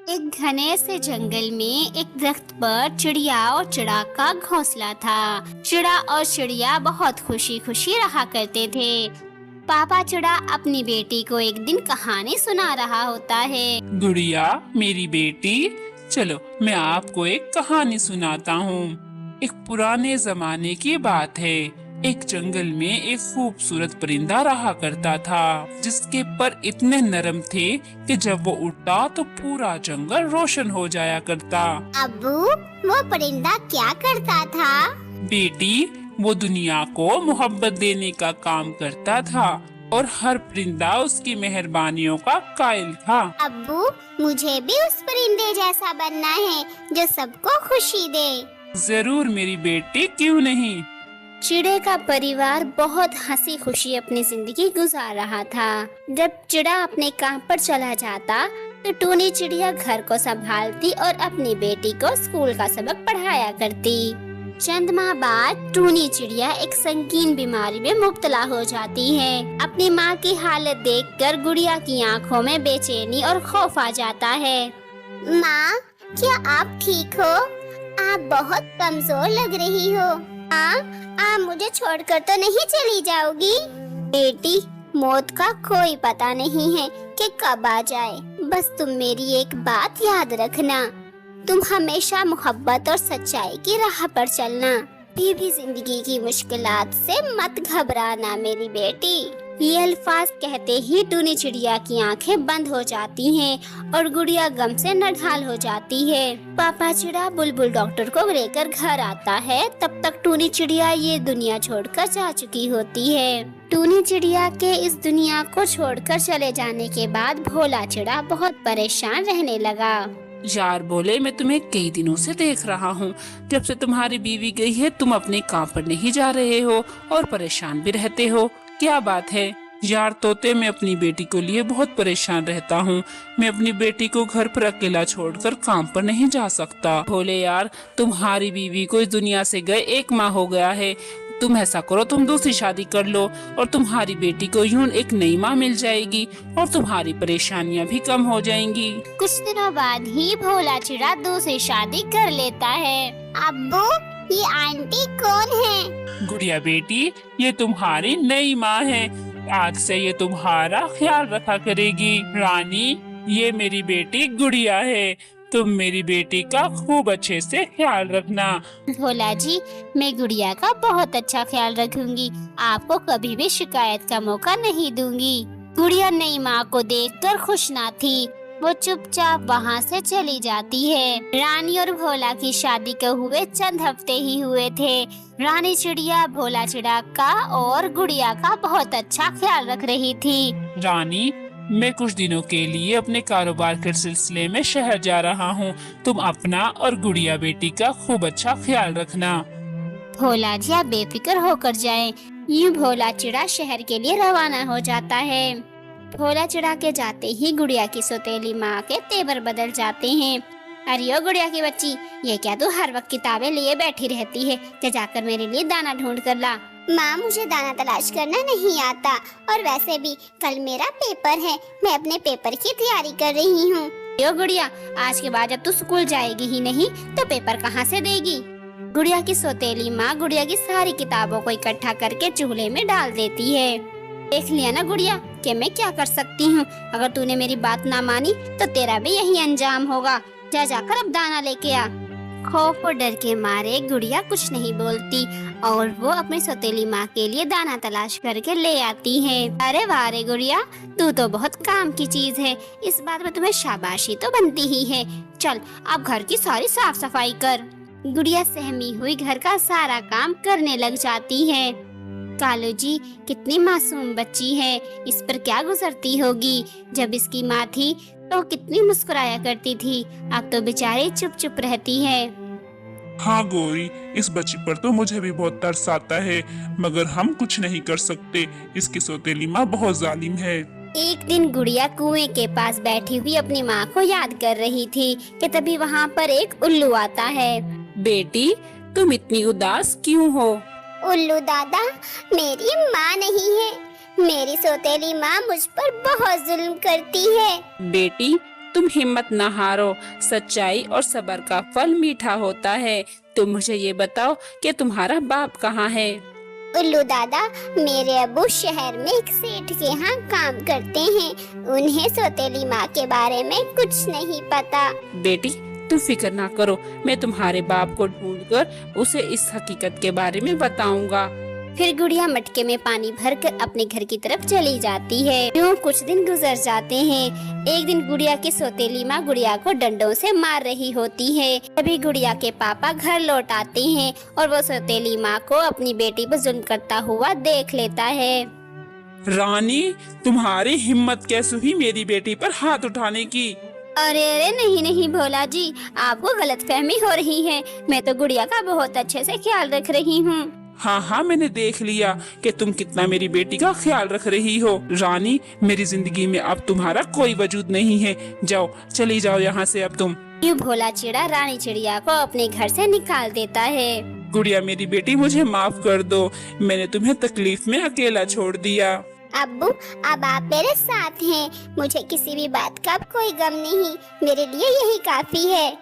एक घने से जंगल में एक दरख्त पर चिड़िया और चिड़ा का घोंसला था। चिड़ा और चिड़िया बहुत खुशी खुशी रहा करते थे। पापा चिड़ा अपनी बेटी को एक दिन कहानी सुना रहा होता है। गुड़िया, मेरी बेटी, चलो मैं आपको एक कहानी सुनाता हूँ। एक पुराने जमाने की बात है। एक जंगल में एक खूबसूरत परिंदा रहा करता था, जिसके पर इतने नरम थे कि जब वो उड़ता तो पूरा जंगल रोशन हो जाया करता। अब्बू, वो परिंदा क्या करता था? बेटी, वो दुनिया को मोहब्बत देने का काम करता था और हर परिंदा उसकी मेहरबानियों का कायल था। अब्बू, मुझे भी उस परिंदे जैसा बनना है जो सबको खुशी दे। जरूर मेरी बेटी, क्यों नहीं। चिड़े का परिवार बहुत हंसी खुशी अपनी जिंदगी गुजार रहा था। जब चिड़ा अपने काम पर चला जाता तो टूनी चिड़िया घर को संभालती और अपनी बेटी को स्कूल का सबक पढ़ाया करती। चंद माह बाद टूनी चिड़िया एक संगीन बीमारी में मुब्तला हो जाती है। अपनी माँ की हालत देखकर गुड़िया की आंखों में बेचैनी और खौफ आ जाता है। माँ, क्या आप ठीक हो? आप बहुत कमजोर लग रही हो। आप मुझे छोड़कर तो नहीं चली जाओगी? बेटी, मौत का कोई पता नहीं है कि कब आ जाए। बस तुम मेरी एक बात याद रखना, तुम हमेशा मोहब्बत और सच्चाई की राह पर चलना। भी जिंदगी की मुश्किलात से मत घबराना मेरी बेटी। ये अल्फाज कहते ही टूनी चिड़िया की आंखें बंद हो जाती हैं और गुड़िया गम से नढाल हो जाती है। पापा चिड़ा बुलबुल डॉक्टर को लेकर घर आता है। तब तक टूनी चिड़िया ये दुनिया छोड़कर जा चुकी होती है। टूनी चिड़िया के इस दुनिया को छोड़कर चले जाने के बाद भोला चिड़ा बहुत परेशान रहने लगा। यार बोले, मैं तुम्हें कई दिनों से देख रहा हूँ। जब से तुम्हारी बीवी गई है तुम अपने काम पर नहीं जा रहे हो और परेशान भी रहते हो। क्या बात है? यार तोते, मैं अपनी बेटी को लिए बहुत परेशान रहता हूँ। मैं अपनी बेटी को घर पर अकेला छोड़कर काम पर नहीं जा सकता। भोले यार, तुम्हारी बीवी को इस दुनिया से गए 1 माह हो गया है। तुम ऐसा करो, तुम दूसरी शादी कर लो और तुम्हारी बेटी को यूं एक नई माँ मिल जाएगी और तुम्हारी परेशानियाँ भी कम हो जाएंगी। कुछ दिनों बाद ही भोला चिड़ा दूसरी शादी कर लेता है। अब्बू, ये आंटी कौन है? गुड़िया बेटी, ये तुम्हारी नई माँ है। आज से ये तुम्हारा ख्याल रखा करेगी। रानी, ये मेरी बेटी गुड़िया है। तुम मेरी बेटी का खूब अच्छे से ख्याल रखना। भोला जी, मैं गुड़िया का बहुत अच्छा ख्याल रखूंगी। आपको कभी भी शिकायत का मौका नहीं दूंगी। गुड़िया नई माँ को देखकर खुश ना थी। वो चुपचाप वहाँ से चली जाती है। रानी और भोला की शादी को हुए चंद हफ्ते ही हुए थे। रानी चिड़िया भोला चिड़ा का और गुड़िया का बहुत अच्छा ख्याल रख रही थी। रानी, मैं कुछ दिनों के लिए अपने कारोबार के सिलसिले में शहर जा रहा हूँ। तुम अपना और गुड़िया बेटी का खूब अच्छा ख्याल रखना। भोला जी, आप बेफिक्र होकर जाएं। यूं भोला चिड़ा शहर के लिए रवाना हो जाता है। भोला चिड़ा के जाते ही गुड़िया की सौतेली माँ के तेवर बदल जाते हैं। अरे ओ गुड़िया की बच्ची, ये क्या तू हर वक्त किताबें लिए बैठी रहती है? क्या जाकर मेरे लिए दाना ढूंढ कर ला। माँ, मुझे दाना तलाश करना नहीं आता और वैसे भी कल मेरा पेपर है। मैं अपने पेपर की तैयारी कर रही हूँ। यो गुड़िया, आज के बाद जब तू स्कूल जाएगी ही नहीं तो पेपर कहाँ से देगी? गुड़िया की सौतेली माँ गुड़िया की सारी किताबों को इकट्ठा करके चूल्हे में डाल देती है। देख लिया ना गुड़िया कि मैं क्या कर सकती हूँ। अगर तूने मेरी बात ना मानी तो तेरा भी यही अंजाम होगा। जा जाकर अब दाना लेके आ। खौफ और डर के मारे गुड़िया कुछ नहीं बोलती और वो अपनी सौतेली माँ के लिए दाना तलाश करके ले आती है। अरे वाह रे गुड़िया, तू तो बहुत काम की चीज है। इस बात में तुम्हें शाबाशी तो बनती ही है। चल अब घर की सारी साफ सफाई कर। गुड़िया सहमी हुई घर का सारा काम करने लग जाती है। कालू जी, कितनी मासूम बच्ची है। इस पर क्या गुजरती होगी। जब इसकी माँ थी तो कितनी मुस्कुराया करती थी। अब तो बेचारी चुप चुप रहती है। हाँ गौरी, इस बच्ची पर तो मुझे भी बहुत तरस आता है, मगर हम कुछ नहीं कर सकते। इसकी सौतेली माँ बहुत जालिम है। एक दिन गुड़िया कुएं के पास बैठी हुई अपनी माँ को याद कर रही थी कि तभी वहाँ पर एक उल्लू आता है। बेटी, तुम इतनी उदास क्यों हो? उल्लू दादा, मेरी माँ नहीं है। मेरी सौतेली माँ मुझ पर बहुत जुल्म करती है। बेटी, तुम हिम्मत न हारो, सच्चाई और सब्र का फल मीठा होता है। तुम मुझे ये बताओ कि तुम्हारा बाप कहाँ है? उल्लू दादा, मेरे अब्बू शहर में एक सेठ के यहाँ काम करते हैं। उन्हें सौतेली माँ के बारे में कुछ नहीं पता। बेटी तुम फिक्र ना करो, मैं तुम्हारे बाप को ढूंढकर उसे इस हकीकत के बारे में बताऊंगा। फिर गुड़िया मटके में पानी भरकर अपने घर की तरफ चली जाती है। यूं कुछ दिन गुजर जाते हैं। एक दिन गुड़िया की सौतेली माँ गुड़िया को डंडों से मार रही होती है। तभी गुड़िया के पापा घर लौट आते हैं और वो सौतेली माँ को अपनी बेटी पर जुल्म करता हुआ देख लेता है। रानी, तुम्हारी हिम्मत कैसे हुई मेरी बेटी पर हाथ उठाने की? अरे अरे नहीं नहीं भोला जी, आपको गलतफहमी हो रही है। मैं तो गुड़िया का बहुत अच्छे से ख्याल रख रही हूँ। हाँ हाँ, मैंने देख लिया कि तुम कितना मेरी बेटी का ख्याल रख रही हो। रानी, मेरी जिंदगी में अब तुम्हारा कोई वजूद नहीं है। जाओ, चली जाओ यहाँ से अब तुम। यूं भोला चिड़ा रानी चिड़िया को अपने घर से निकाल देता है। गुड़िया मेरी बेटी, मुझे माफ कर दो, मैंने तुम्हें तकलीफ में अकेला छोड़ दिया। अब्बू, अब आप मेरे साथ हैं। मुझे किसी भी बात का अब कोई गम नहीं। मेरे लिए यही काफी है।